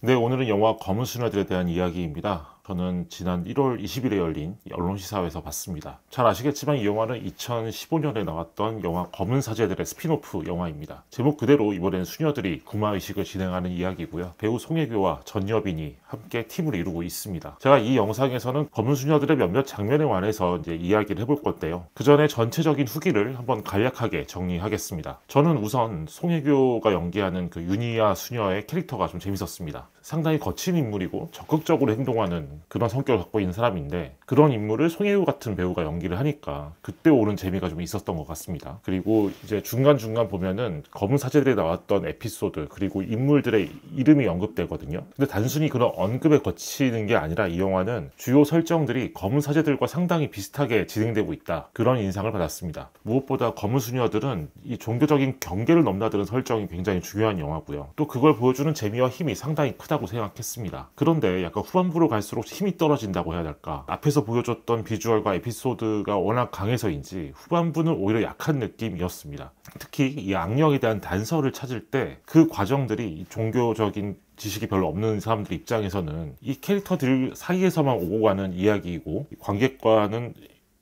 네, 오늘은 영화 검은 수녀들에 대한 이야기입니다. 저는 지난 1월 20일에 열린 언론시사회에서 봤습니다. 잘 아시겠지만 이 영화는 2015년에 나왔던 영화 검은 사제들의 스피노프 영화입니다. 제목 그대로 이번엔 수녀들이 구마의식을 진행하는 이야기고요. 배우 송혜교와 전여빈이 함께 팀을 이루고 있습니다. 제가 이 영상에서는 검은 수녀들의 몇몇 장면에 관해서 이제 이야기를 해볼 건데요. 그 전에 전체적인 후기를 한번 간략하게 정리하겠습니다. 저는 우선 송혜교가 연기하는 그 유니아 수녀의 캐릭터가 좀 재밌었습니다. 상당히 거친 인물이고 적극적으로 행동하는 그런 성격을 갖고 있는 사람인데, 그런 인물을 송혜교 같은 배우가 연기를 하니까 그때 오는 재미가 좀 있었던 것 같습니다. 그리고 이제 중간중간 보면은 검은 사제들에 나왔던 에피소드 그리고 인물들의 이름이 언급되거든요. 근데 단순히 그런 언급에 거치는 게 아니라 이 영화는 주요 설정들이 검은 사제들과 상당히 비슷하게 진행되고 있다, 그런 인상을 받았습니다. 무엇보다 검은 수녀들은 이 종교적인 경계를 넘나드는 설정이 굉장히 중요한 영화고요. 또 그걸 보여주는 재미와 힘이 상당히 크다고 생각했습니다. 그런데 약간 후반부로 갈수록 힘이 떨어진다고 해야 될까? 앞에서 보여줬던 비주얼과 에피소드가 워낙 강해서인지 후반부는 오히려 약한 느낌이었습니다. 특히 이 악령에 대한 단서를 찾을 때 그 과정들이 종교적인 지식이 별로 없는 사람들 입장에서는 이 캐릭터들 사이에서만 오고 가는 이야기이고, 관객과는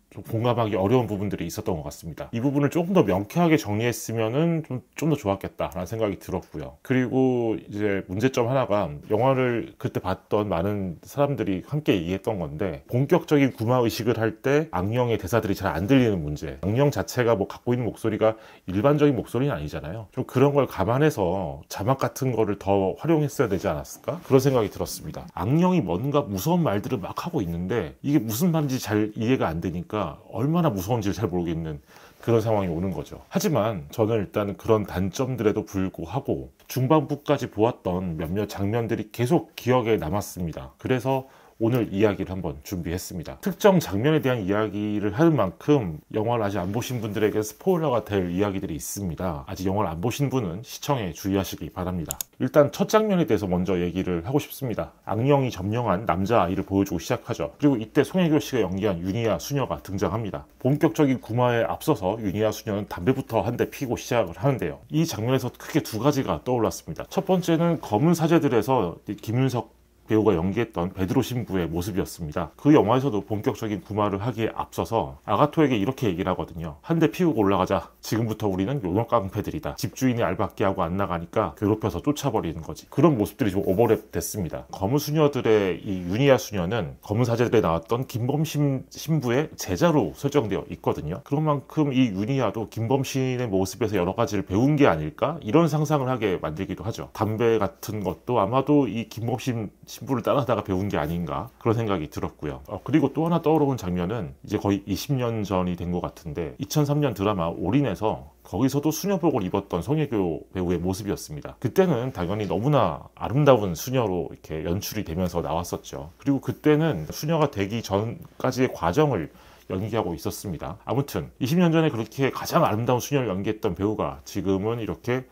좀 공감하기 어려운 부분들이 있었던 것 같습니다. 이 부분을 조금 더 명쾌하게 정리했으면 좀 더 좋았겠다라는 생각이 들었고요. 그리고 이제 문제점 하나가, 영화를 그때 봤던 많은 사람들이 함께 얘기했던 건데, 본격적인 구마의식을 할 때 악령의 대사들이 잘 안 들리는 문제. 악령 자체가 뭐 갖고 있는 목소리가 일반적인 목소리는 아니잖아요. 좀 그런 걸 감안해서 자막 같은 거를 더 활용했어야 되지 않았을까? 그런 생각이 들었습니다. 악령이 뭔가 무서운 말들을 막 하고 있는데 이게 무슨 말인지 잘 이해가 안 되니까 얼마나 무서운지를 잘 모르겠는 그런 상황이 오는 거죠. 하지만 저는 일단 그런 단점들에도 불구하고 중반부까지 보았던 몇몇 장면들이 계속 기억에 남았습니다. 그래서 오늘 이야기를 한번 준비했습니다. 특정 장면에 대한 이야기를 하는 만큼 영화를 아직 안 보신 분들에게 스포일러가 될 이야기들이 있습니다. 아직 영화를 안 보신 분은 시청에 주의하시기 바랍니다. 일단 첫 장면에 대해서 먼저 얘기를 하고 싶습니다. 악령이 점령한 남자아이를 보여주고 시작하죠. 그리고 이때 송혜교 씨가 연기한 유니아 수녀가 등장합니다. 본격적인 구마에 앞서서 유니아 수녀는 담배부터 한 대 피고 시작을 하는데요. 이 장면에서 크게 두 가지가 떠올랐습니다. 첫 번째는 검은 사제들에서 김윤석 배우가 연기했던 베드로 신부의 모습이었습니다. 그 영화에서도 본격적인 구마를 하기에 앞서서 아가토에게 이렇게 얘기를 하거든요. 한 대 피우고 올라가자. 지금부터 우리는 요정깡패들이다. 집주인이 알바끼 하고 안 나가니까 괴롭혀서 쫓아버리는 거지. 그런 모습들이 좀 오버랩 됐습니다. 검은 수녀들의 이 유니아 수녀는 검은 사제들에 나왔던 김범신 신부의 제자로 설정되어 있거든요. 그런 만큼 이 유니아도 김범신의 모습에서 여러 가지를 배운 게 아닐까? 이런 상상을 하게 만들기도 하죠. 담배 같은 것도 아마도 이 김범신 신부를 따라하다가 배운 게 아닌가, 그런 생각이 들었고요. 그리고 또 하나 떠오르는 장면은 이제 거의 20년 전이 된 것 같은데, 2003년 드라마 올인에서 거기서도 수녀복을 입었던 송혜교 배우의 모습이었습니다. 그때는 당연히 너무나 아름다운 수녀로 이렇게 연출이 되면서 나왔었죠. 그리고 그때는 수녀가 되기 전까지의 과정을 연기하고 있었습니다. 아무튼 20년 전에 그렇게 가장 아름다운 수녀를 연기했던 배우가 지금은 이렇게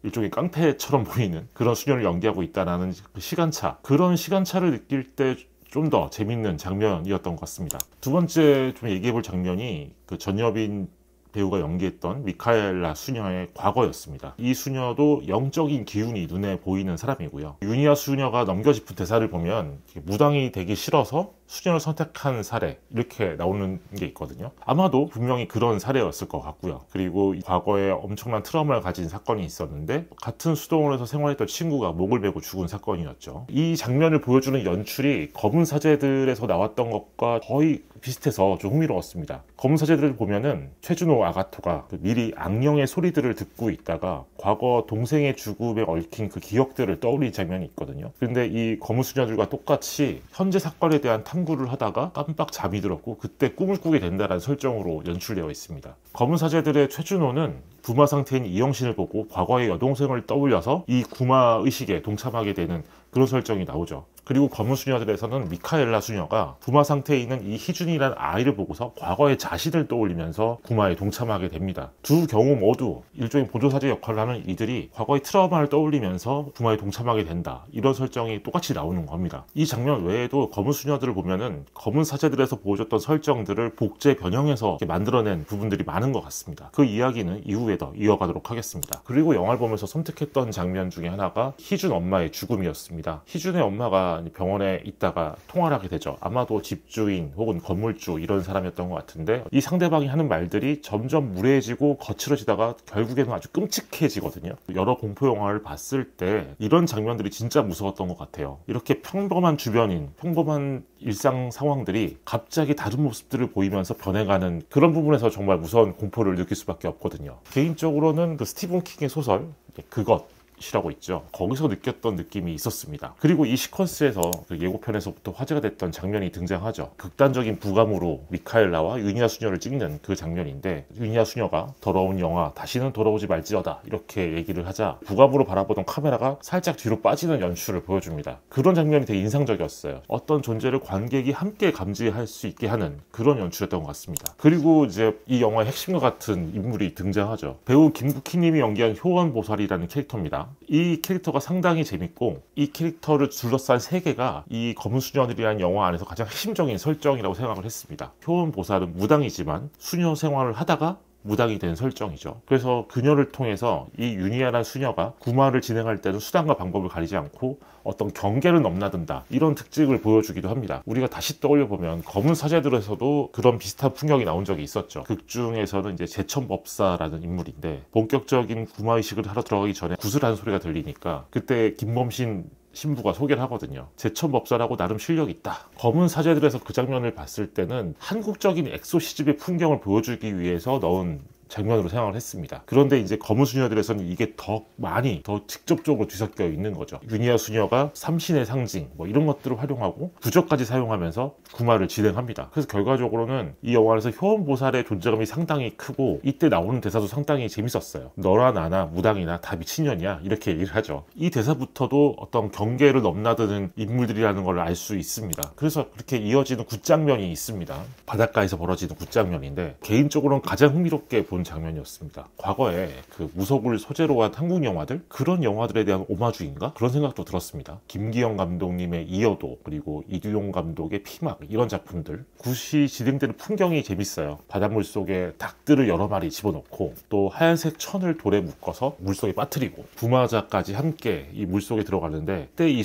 일종의 깡패처럼 보이는 그런 수녀를 연기하고 있다는 그 시간차, 그런 시간차를 느낄 때 좀 더 재밌는 장면이었던 것 같습니다. 두 번째 좀 얘기해볼 장면이 그 전여빈 배우가 연기했던 미카엘라 수녀의 과거였습니다. 이 수녀도 영적인 기운이 눈에 보이는 사람이고요. 유니아 수녀가 넘겨짚은 대사를 보면 무당이 되기 싫어서 수녀를 선택한 사례, 이렇게 나오는 게 있거든요. 아마도 분명히 그런 사례였을 것 같고요. 그리고 과거에 엄청난 트라우마를 가진 사건이 있었는데 같은 수동원에서 생활했던 친구가 목을 베고 죽은 사건이었죠. 이 장면을 보여주는 연출이 검은 사제들에서 나왔던 것과 거의 비슷해서 좀 흥미로웠습니다. 검은 사제들을 보면은 최준호 아가토가 미리 악령의 소리들을 듣고 있다가 과거 동생의 죽음에 얽힌 그 기억들을 떠올리는 장면이 있거든요. 근데 이 검은 수녀들과 똑같이 현재 사건에 대한 탐구를 하다가 깜빡 잠이 들었고 그때 꿈을 꾸게 된다는 설정으로 연출되어 있습니다. 검은 사제들의 최준호는 부마 상태인 이영신을 보고 과거의 여동생을 떠올려서 이 구마 의식에 동참하게 되는 그런 설정이 나오죠. 그리고 검은 수녀들에서는 미카엘라 수녀가 구마 상태에 있는 이 희준이라는 아이를 보고서 과거의 자신을 떠올리면서 구마에 동참하게 됩니다. 두 경우 모두 일종의 보조사제 역할을 하는 이들이 과거의 트라우마를 떠올리면서 구마에 동참하게 된다, 이런 설정이 똑같이 나오는 겁니다. 이 장면 외에도 검은 수녀들을 보면은 검은 사제들에서 보여줬던 설정들을 복제 변형해서 만들어낸 부분들이 많은 것 같습니다. 그 이야기는 이후에 투게더 이어가도록 하겠습니다. 그리고 영화를 보면서 섬뜩했던 장면 중에 하나가 희준 엄마의 죽음이었습니다. 희준의 엄마가 병원에 있다가 통화를 하게 되죠. 아마도 집주인 혹은 건물주 이런 사람이었던 것 같은데 이 상대방이 하는 말들이 점점 무례해지고 거칠어지다가 결국에는 아주 끔찍해지거든요. 여러 공포 영화를 봤을 때 이런 장면들이 진짜 무서웠던 것 같아요. 이렇게 평범한 주변인, 평범한 일상 상황들이 갑자기 다른 모습들을 보이면서 변해가는 그런 부분에서 정말 무서운 공포를 느낄 수밖에 없거든요. 개인적으로는 그 스티븐 킹의 소설 그것이라고 있죠. 거기서 느꼈던 느낌이 있었습니다. 그리고 이 시퀀스에서 그 예고편에서부터 화제가 됐던 장면이 등장하죠. 극단적인 부감으로 미카엘라와 유니아 수녀를 찍는 그 장면인데 유니아 수녀가 더러운 영화 다시는 돌아오지 말지어다 이렇게 얘기를 하자 부감으로 바라보던 카메라가 살짝 뒤로 빠지는 연출을 보여줍니다. 그런 장면이 되게 인상적이었어요. 어떤 존재를 관객이 함께 감지할 수 있게 하는 그런 연출이었던 것 같습니다. 그리고 이제 이 영화의 핵심과 같은 인물이 등장하죠. 배우 김국희 님이 연기한 효원보살이라는 캐릭터입니다. 이 캐릭터가 상당히 재밌고 이 캐릭터를 둘러싼 세계가 이 검은 수녀들이라는 영화 안에서 가장 핵심적인 설정이라고 생각을 했습니다. 효원보살은 무당이지만 수녀 생활을 하다가 무당이 된 설정이죠. 그래서 그녀를 통해서 이 유니아라는 수녀가 구마를 진행할 때는 수단과 방법을 가리지 않고 어떤 경계를 넘나든다 이런 특징을 보여주기도 합니다. 우리가 다시 떠올려보면 검은 사제들에서도 그런 비슷한 풍경이 나온 적이 있었죠. 극 중에서는 이제 제천법사라는 인물인데 본격적인 구마의식을 하러 들어가기 전에 구슬하는 소리가 들리니까 그때 김범신 신부가 소개를 하거든요. 제천법사라고 나름 실력이 있다. 검은 사제들에서 그 장면을 봤을 때는 한국적인 엑소시즘의 풍경을 보여주기 위해서 넣은 장면으로 생각을 했습니다. 그런데 이제 검은 수녀들에서는 이게 더 많이 더 직접적으로 뒤섞여 있는 거죠. 유니아 수녀가 삼신의 상징 이런 것들을 활용하고 부적까지 사용하면서 구마를 진행합니다. 그래서 결과적으로는 이 영화에서 효원보살의 존재감이 상당히 크고 이때 나오는 대사도 상당히 재밌었어요. 너나 나나 무당이나 다 미친년이야 이렇게 얘기를 하죠. 이 대사부터도 어떤 경계를 넘나드는 인물들이라는 걸 알 수 있습니다. 그래서 그렇게 이어지는 굿장면이 있습니다. 바닷가에서 벌어지는 굿장면인데 개인적으로는 가장 흥미롭게 본 장면이었습니다. 과거에 그 무속을 소재로 한 한국 영화들 그런 영화들에 대한 오마주인가 그런 생각도 들었습니다. 김기영 감독님의 이여도 그리고 이두용 감독의 피막 이런 작품들 굿이 진행되는 풍경이 재밌어요. 바닷물 속에 닭들을 여러 마리 집어넣고 또 하얀색 천을 돌에 묶어서 물속에 빠뜨리고 부마자까지 함께 이 물속에 들어가는데 그때 이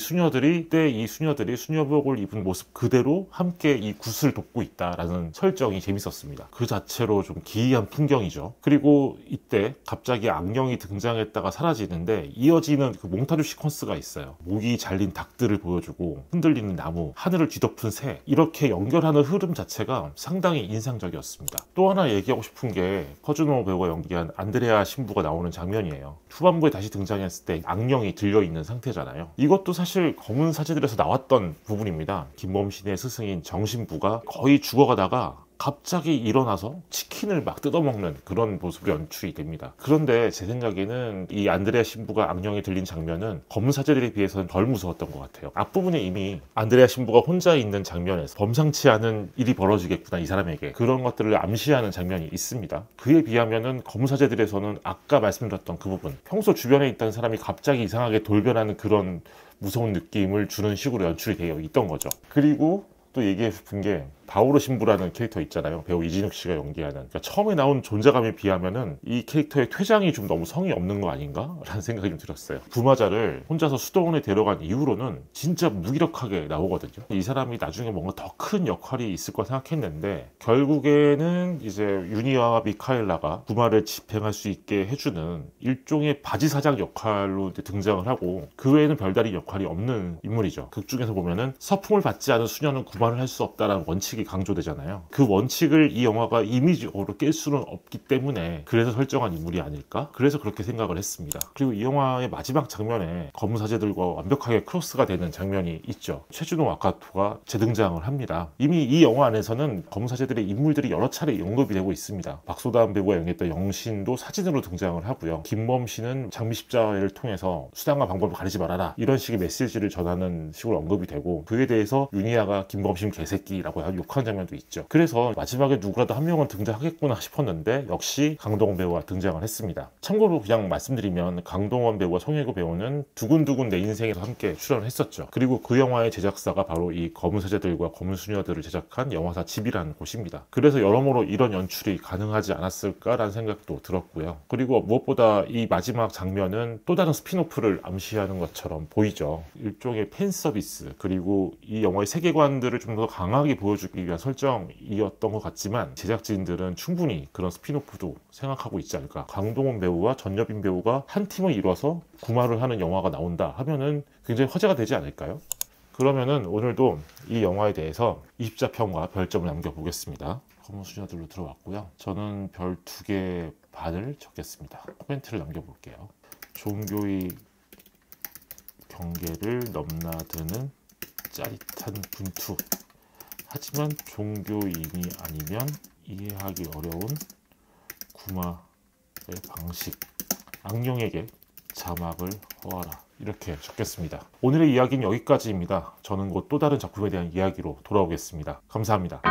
수녀들이 수녀복을 입은 모습 그대로 함께 이 굿을 돕고 있다라는 설정이 재밌었습니다. 그 자체로 좀 기이한 풍경이죠. 그리고 이때 갑자기 악령이 등장했다가 사라지는데 이어지는 그 몽타주 시퀀스가 있어요. 목이 잘린 닭들을 보여주고 흔들리는 나무, 하늘을 뒤덮은 새 이렇게 연결하는 흐름 자체가 상당히 인상적이었습니다. 또 하나 얘기하고 싶은 게 허준호 배우가 연기한 안드레아 신부가 나오는 장면이에요. 후반부에 다시 등장했을 때 악령이 들려있는 상태잖아요. 이것도 사실 검은 사제들에서 나왔던 부분입니다. 김범신의 스승인 정신부가 거의 죽어가다가 갑자기 일어나서 치킨을 막 뜯어먹는 그런 모습으로 연출이 됩니다. 그런데 제 생각에는 이 안드레아 신부가 악령이 들린 장면은 검은 사제들에 비해서는 덜 무서웠던 것 같아요. 앞부분에 이미 안드레아 신부가 혼자 있는 장면에서 범상치 않은 일이 벌어지겠구나 이 사람에게 그런 것들을 암시하는 장면이 있습니다. 그에 비하면은 검은 사제들에서는 아까 말씀드렸던 그 부분 평소 주변에 있던 사람이 갑자기 이상하게 돌변하는 그런 무서운 느낌을 주는 식으로 연출이 되어 있던 거죠. 그리고 또 얘기해 싶은 게 바오르 신부라는 캐릭터 있잖아요. 배우 이진욱 씨가 연기하는. 그러니까 처음에 나온 존재감에 비하면은 이 캐릭터의 퇴장이 좀 너무 성의 없는 거 아닌가? 라는 생각이 좀 들었어요. 부마자를 혼자서 수도원에 데려간 이후로는 진짜 무기력하게 나오거든요. 이 사람이 나중에 뭔가 더 큰 역할이 있을 거 생각했는데 결국에는 이제 유니아와 미카엘라가 부마를 집행할 수 있게 해주는 일종의 바지사장 역할로 등장을 하고 그 외에는 별다른 역할이 없는 인물이죠. 극 중에서 보면은 서풍을 받지 않은 수녀는 구마를 할 수 없다라는 원칙이 강조되잖아요. 그 원칙을 이 영화가 이미지적으로 깰 수는 없기 때문에 그래서 설정한 인물이 아닐까? 그래서 그렇게 생각을 했습니다. 그리고 이 영화의 마지막 장면에 검은 사제들과 완벽하게 크로스가 되는 장면이 있죠. 최준호 와카토가 재등장을 합니다. 이미 이 영화 안에서는 검은 사제들의 인물들이 여러 차례 언급이 되고 있습니다. 박소담 배우가 연기했던 영신도 사진으로 등장을 하고요. 김범신은 장미십자회를 통해서 수단과 방법을 가리지 말아라 이런 식의 메시지를 전하는 식으로 언급이 되고 그에 대해서 유니아가 김범신 개새끼라고 욕하는 장면도 있죠. 그래서 마지막에 누구라도 한 명은 등장하겠구나 싶었는데 역시 강동원 배우가 등장을 했습니다. 참고로 그냥 말씀드리면 강동원 배우와 송혜교 배우는 두근두근 내 인생에서 함께 출연을 했었죠. 그리고 그 영화의 제작사가 바로 이 검은 사제들과 검은 수녀들을 제작한 영화사 집이라는 곳입니다. 그래서 여러모로 이런 연출이 가능하지 않았을까라는 생각도 들었고요. 그리고 무엇보다 이 마지막 장면은 또 다른 스피노프를 암시하는 것처럼 보이죠. 일종의 팬 서비스, 그리고 이 영화의 세계관들을 좀 더 강하게 보여주기 위한 설정이었던 것 같지만 제작진들은 충분히 그런 스피노프도 생각하고 있지 않을까. 강동원 배우와 전여빈 배우가 한 팀을 이뤄서 구마를 하는 영화가 나온다 하면은 굉장히 화제가 되지 않을까요? 그러면은 오늘도 이 영화에 대해서 20자평과 별점을 남겨보겠습니다. 검은 수녀들로 들어왔고요. 저는 별 2개 반을 적겠습니다. 코멘트를 남겨볼게요. 종교의 경계를 넘나드는 짜릿한 분투. 하지만 종교인이 아니면 이해하기 어려운 구마의 방식. 악령에게 자막을 허하라. 이렇게 적겠습니다. 오늘의 이야기는 여기까지입니다. 저는 곧 또 다른 작품에 대한 이야기로 돌아오겠습니다. 감사합니다.